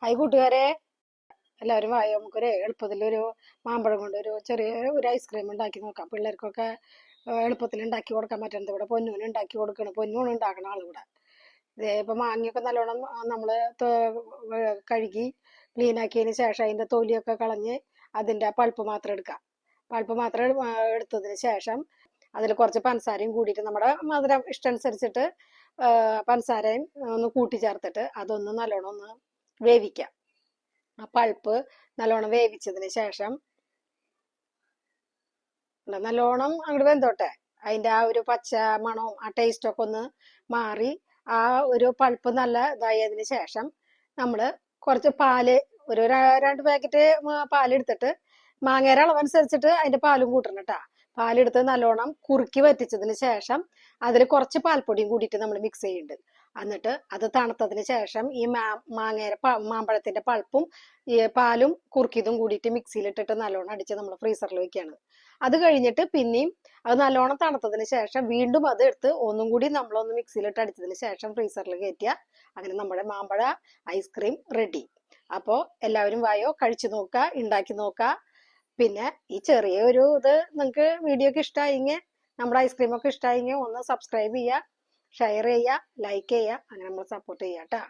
Hi കൂട്ടുകാരെ, എല്ലാവരും വായോ. നമുക്കൊരു എളുപ്പത്തിലൊരു മാമ്പഴം കൊണ്ട് ഒരു ചെറിയ ഒരു ഐസ്ക്രീം ഉണ്ടാക്കി നോക്കാം. പിള്ളേർക്കൊക്കെ എളുപ്പത്തിൽ ഉണ്ടാക്കി കൊടുക്കാൻ പറ്റുന്നത്. ഇവിടെ പൊന്നൂന് ഉണ്ടാക്കി കൊടുക്കണം. പൊന്നൂണ് ഉണ്ടാക്കണ ആളിവിടെ. ഇതേ ഇപ്പം മാങ്ങയൊക്കെ നല്ലോണം നമ്മൾ കഴുകി ക്ലീൻ ആക്കിയതിന് ശേഷം അതിൻ്റെ തൊലിയൊക്കെ കളഞ്ഞ് അതിൻ്റെ പൾപ്പ് മാത്രം എടുക്കാം. പൾപ്പ് മാത്രം എടുത്തതിന് ശേഷം അതിൽ കുറച്ച് പഞ്ചസാരയും കൂടിയിട്ട് നമ്മുടെ മധുരം ഇഷ്ടമനുസരിച്ചിട്ട് പഞ്ചസാരയും ഒന്ന് കൂട്ടി ചേർത്തിട്ട് അതൊന്ന് നല്ലോണം ഒന്ന് വേവിക്കാം. ആ പൾപ്പ് നല്ലോണം വേവിച്ചതിന് ശേഷം നല്ലോണം അങ്ങോട്ട് വെന്തോട്ടെ. അതിന്റെ ആ ഒരു പച്ച മണവും ആ ടേസ്റ്റ് ഒക്കെ ഒന്ന് മാറി ആ ഒരു പൾപ്പ് നല്ല ഇതായതിന് ശേഷം നമ്മള് കുറച്ച് പാല് ഒരു 2 പാക്കറ്റ് പാലെടുത്തിട്ട് മാങ്ങയുടെ അളവനുസരിച്ചിട്ട് അതിന്റെ പാലും കൂട്ടണം കേട്ടാ. പാലെടുത്ത് നല്ലോണം കുറുക്കി വറ്റിച്ചതിന് ശേഷം അതിൽ കുറച്ച് പാൽപ്പൊടിയും കൂടിയിട്ട് നമ്മൾ മിക്സ് ചെയ്യുന്നുണ്ട്. എന്നിട്ട് അത് തണുത്തതിന് ശേഷം ഈ മാമ്പഴത്തിന്റെ പൾപ്പും ഈ പാലും കുറുക്കിയതും കൂടിയിട്ട് മിക്സിയിലിട്ടിട്ട് നല്ലോണം അടിച്ച് നമ്മൾ ഫ്രീസറിൽ വെക്കുകയാണ്. അത് കഴിഞ്ഞിട്ട് പിന്നെയും അത് നല്ലോണം തണുത്തതിന് ശേഷം വീണ്ടും അത് എടുത്ത് ഒന്നും കൂടി നമ്മളൊന്ന് മിക്സിയിലിട്ട് അടിച്ചതിന് ശേഷം ഫ്രീസറിൽ കയറ്റുക. അങ്ങനെ നമ്മുടെ മാമ്പഴ ഐസ്ക്രീം റെഡി. അപ്പോൾ എല്ലാവരും വായോ, കഴിച്ചു നോക്കുക, ഉണ്ടാക്കി നോക്കുക. പിന്നെ ഈ ചെറിയ ഒരു ഇത് നിങ്ങൾക്ക് വീഡിയോ ഒക്കെ ഇഷ്ടമായെങ്കിൽ, നമ്മുടെ ഐസ്ക്രീം ഒക്കെ ഇഷ്ടമായെങ്കിൽ ഒന്ന് സബ്സ്ക്രൈബ് ചെയ്യുക, ഷെയർ ചെയ്യുക, ലൈക്ക് ചെയ്യുക, അങ്ങനെ നമ്മൾ സപ്പോർട്ട് ചെയ്യാം കേട്ടോ.